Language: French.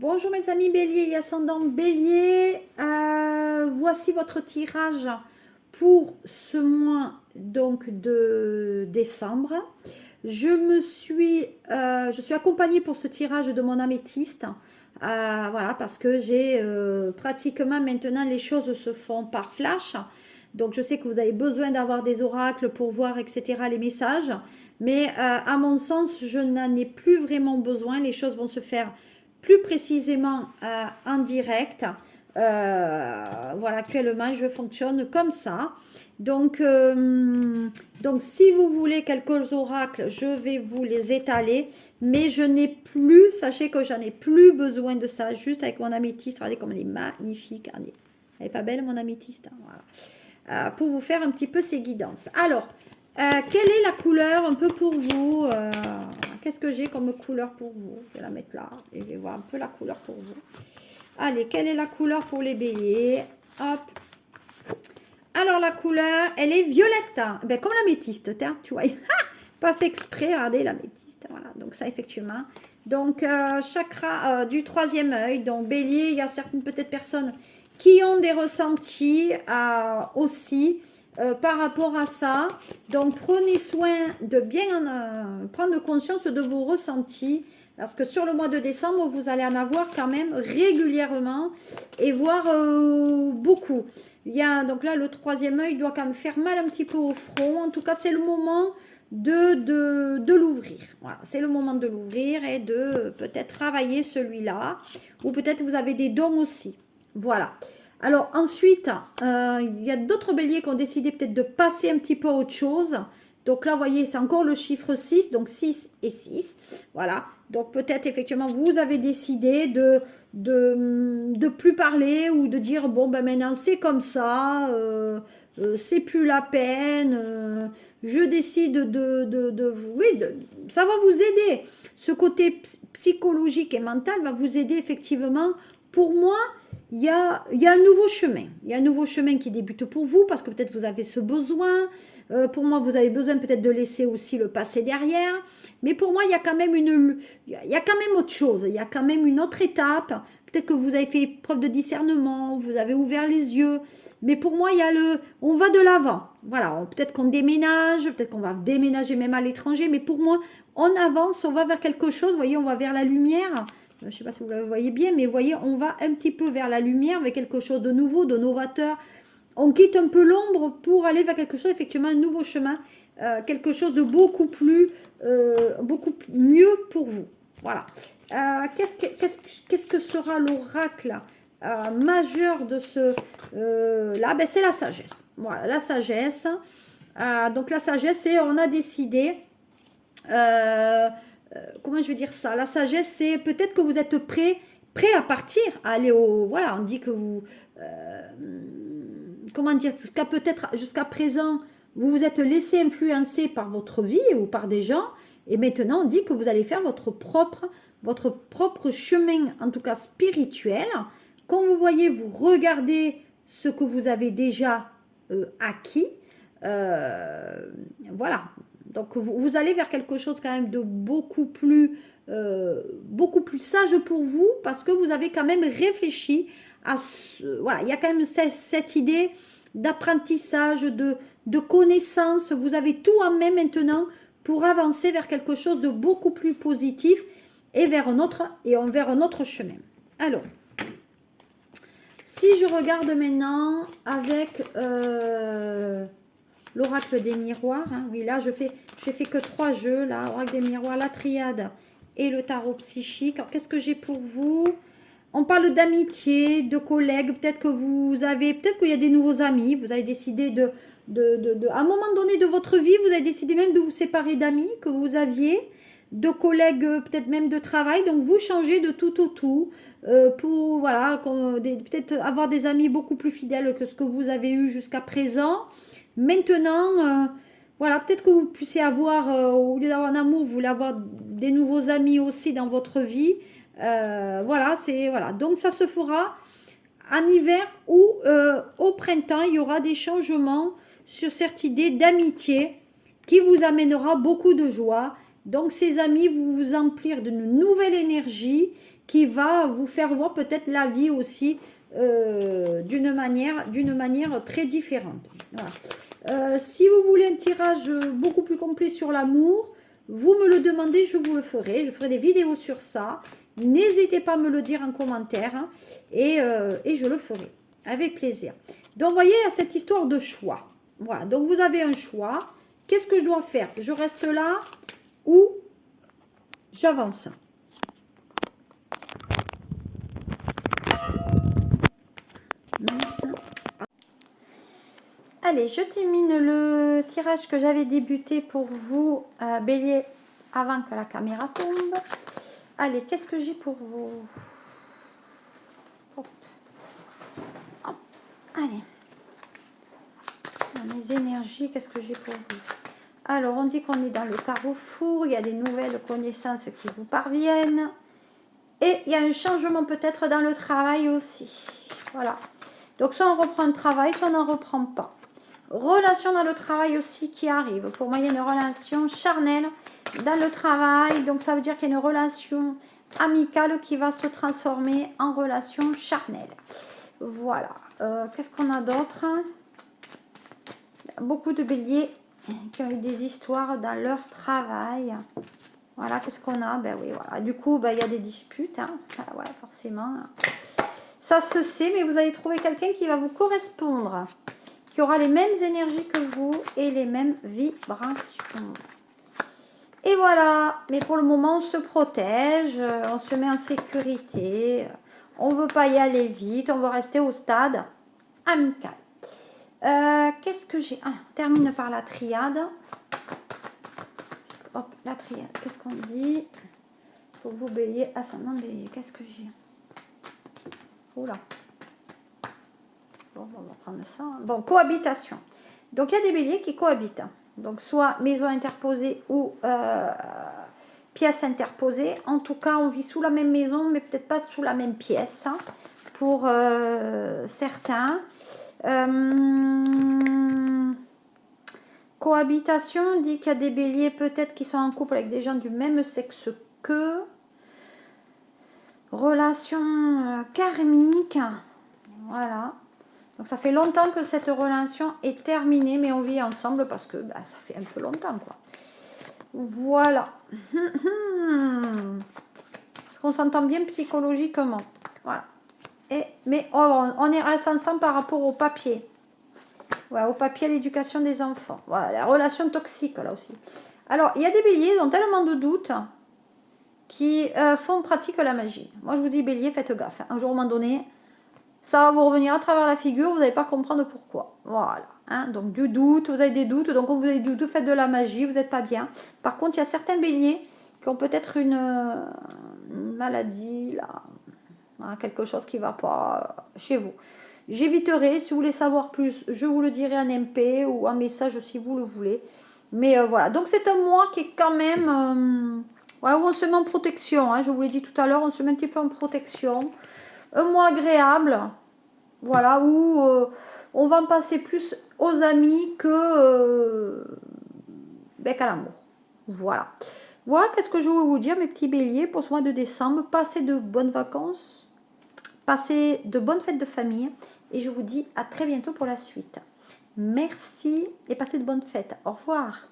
Bonjour mes amis Bélier et ascendant Bélier, voici votre tirage pour ce mois donc de décembre. Je suis accompagnée pour ce tirage de mon améthyste, voilà, parce que j'ai pratiquement maintenant les choses se font par flash. Donc je sais que vous avez besoin d'avoir des oracles pour voir, etc., les messages. Mais à mon sens, je n'en ai plus vraiment besoin. Les choses vont se faire plus précisément en direct. Voilà, actuellement, je fonctionne comme ça. Donc, si vous voulez quelques oracles, je vais vous les étaler. Mais je n'ai plus, sachez que j'en ai plus besoin de ça. Juste avec mon améthyste, regardez comme elle est magnifique. Regardez. Elle n'est pas belle, mon améthyste, hein, voilà. Pour vous faire un petit peu ces guidances. Alors, quelle est la couleur un peu pour vous qu'est-ce que j'ai comme couleur pour vous? Je vais la mettre là et je vais voir un peu la couleur pour vous. Allez, quelle est la couleur pour les béliers? Hop. Alors, la couleur, elle est violette. Ben, comme l'améthyste, tu vois. Pas fait exprès, regardez l'améthyste. Voilà, donc ça, effectivement. Donc, chakra du troisième œil. Donc, bélier, il y a certaines peut-être personnes qui ont des ressentis aussi. Par rapport à ça, donc prenez soin de bien prendre conscience de vos ressentis, parce que sur le mois de décembre, vous allez en avoir quand même régulièrement et voir beaucoup. Il y a, donc là, le troisième œil doit quand même faire mal un petit peu au front. En tout cas, c'est le moment de l'ouvrir. Voilà, c'est le moment de l'ouvrir et de peut-être travailler celui-là, ou peut-être vous avez des dons aussi. Voilà. Alors ensuite, il y a d'autres béliers qui ont décidé peut-être de passer un petit peu à autre chose. Donc là, vous voyez, c'est encore le chiffre 6, donc 6 et 6. Voilà, donc peut-être effectivement, vous avez décidé de plus parler ou de dire, bon, ben maintenant, c'est comme ça, c'est plus la peine, je décide oui, ça va vous aider. Ce côté psychologique et mental va vous aider effectivement. Pour moi, il y a un nouveau chemin. Il y a un nouveau chemin qui débute pour vous parce que peut-être vous avez ce besoin. Pour moi, vous avez besoin peut-être de laisser aussi le passé derrière. Mais pour moi, il y a quand même il y a quand même autre chose. Il y a quand même une autre étape. Peut-être que vous avez fait preuve de discernement, vous avez ouvert les yeux. Mais pour moi, il y a on va de l'avant. Voilà, peut-être qu'on déménage, peut-être qu'on va déménager même à l'étranger. Mais pour moi, on avance, on va vers quelque chose. Vous voyez, on va vers la lumière. Je ne sais pas si vous le voyez bien, mais vous voyez, on va un petit peu vers la lumière, avec quelque chose de nouveau, de novateur. On quitte un peu l'ombre pour aller vers quelque chose, effectivement, un nouveau chemin, quelque chose de beaucoup mieux pour vous. Voilà. Qu'est-ce que sera l'oracle majeur de ce... là, ben, c'est la sagesse. Voilà, la sagesse. Donc, la sagesse, c'est on a décidé... comment je vais dire ça? La sagesse, c'est peut-être que vous êtes prêt à partir, à aller au... Voilà, on dit que vous... comment dire? Jusqu'à présent, vous vous êtes laissé influencer par votre vie ou par des gens. Et maintenant, on dit que vous allez faire votre propre chemin, en tout cas spirituel. Quand vous voyez, vous regardez ce que vous avez déjà acquis. Voilà. Donc, vous allez vers quelque chose quand même de beaucoup plus sage pour vous parce que vous avez quand même réfléchi à voilà, il y a quand même cette idée d'apprentissage, de connaissance. Vous avez tout en main maintenant pour avancer vers quelque chose de beaucoup plus positif et vers un autre chemin. Alors, si je regarde maintenant avec l'oracle des miroirs, hein, oui, là, j'ai fait que 3 jeux, là, oracle des miroirs, la triade et le tarot psychique. Alors, qu'est-ce que j'ai pour vous? On parle d'amitié, de collègues, peut-être qu'il y a des nouveaux amis, vous avez décidé à un moment donné de votre vie, vous avez décidé même de vous séparer d'amis que vous aviez, de collègues, peut-être même de travail, donc vous changez de tout au tout, pour, voilà, peut-être avoir des amis beaucoup plus fidèles que ce que vous avez eu jusqu'à présent. Maintenant, voilà, peut-être que vous puissiez avoir, au lieu d'avoir un amour, vous voulez avoir des nouveaux amis aussi dans votre vie. Voilà, voilà. Donc ça se fera en hiver ou au printemps. Il y aura des changements sur cette idée d'amitié qui vous amènera beaucoup de joie. Donc ces amis vous emplir d'une nouvelle énergie qui va vous faire voir peut-être la vie aussi d'une manière très différente. Voilà. Si vous voulez un tirage beaucoup plus complet sur l'amour, vous me le demandez, je vous le ferai. Je ferai des vidéos sur ça. N'hésitez pas à me le dire en commentaire, hein, et je le ferai avec plaisir. Donc, vous voyez, à cette histoire de choix. Voilà, donc vous avez un choix. Qu'est-ce que je dois faire? Je reste là ou j'avance? Mince. Allez, je termine le tirage que j'avais débuté pour vous, Bélier, avant que la caméra tombe. Allez, qu'est-ce que j'ai pour vous? Hop. Hop. Allez. Dans mes énergies, qu'est-ce que j'ai pour vous? Alors, on dit qu'on est dans le carrefour, il y a des nouvelles connaissances qui vous parviennent. Et il y a un changement peut-être dans le travail aussi. Voilà. Donc, soit on reprend le travail, soit on n'en reprend pas. Relation dans le travail aussi qui arrive. Pour moi, il y a une relation charnelle dans le travail. Donc, ça veut dire qu'il y a une relation amicale qui va se transformer en relation charnelle. Voilà. Qu'est-ce qu'on a d'autre? Beaucoup de béliers qui ont eu des histoires dans leur travail. Voilà, qu'est-ce qu'on a? Ben oui, voilà. Du coup, ben, il y a des disputes. Hein. Ouais, forcément. Ça se sait, mais vous allez trouver quelqu'un qui va vous correspondre, qui aura les mêmes énergies que vous et les mêmes vibrations. Et voilà. Mais pour le moment, on se protège, on se met en sécurité. On ne veut pas y aller vite, on veut rester au stade amical. Qu'est-ce que j'ai? Ah, on termine par la triade. Hop, la triade. Qu'est-ce qu'on dit? Pour vous, bélier, ascendant bélier. Qu'est-ce que j'ai? Oula. Bon, on va prendre ça. Bon, cohabitation. Donc, il y a des béliers qui cohabitent. Donc, soit maison interposée ou pièce interposée. En tout cas, on vit sous la même maison, mais peut-être pas sous la même pièce. Hein, pour certains. Cohabitation dit qu'il y a des béliers peut-être qui sont en couple avec des gens du même sexe qu'eux. Relation karmique. Voilà. Donc ça fait longtemps que cette relation est terminée, mais on vit ensemble parce que bah, ça fait un peu longtemps, quoi. Voilà. Est-ce qu'on s'entend bien psychologiquement? Voilà. Mais on est resté ensemble par rapport au papier. Ouais, au papier, à l'éducation des enfants. Voilà, la relation toxique, là aussi. Alors, il y a des béliers, ils ont tellement de doutes qui font pratique la magie. Moi, je vous dis, bélier, faites gaffe. Un jour, à un moment donné, ça va vous revenir à travers la figure, vous n'allez pas comprendre pourquoi. Voilà. Hein, donc, du doute, vous avez des doutes. Donc, quand vous avez du doute, faites de la magie, vous n'êtes pas bien. Par contre, il y a certains béliers qui ont peut-être une maladie, là, hein, quelque chose qui ne va pas chez vous. J'éviterai, si vous voulez savoir plus, je vous le dirai en MP ou en message si vous le voulez. Mais voilà, donc c'est un mois qui est quand même... ouais, où on se met en protection, hein, je vous l'ai dit tout à l'heure, on se met un petit peu en protection. Un mois agréable, voilà, où on va en passer plus aux amis que qu'à l'amour. Voilà. Voilà, qu'est-ce que je veux vous dire, mes petits béliers, pour ce mois de décembre. Passez de bonnes vacances. Passez de bonnes fêtes de famille et je vous dis à très bientôt pour la suite. Merci et passez de bonnes fêtes. Au revoir.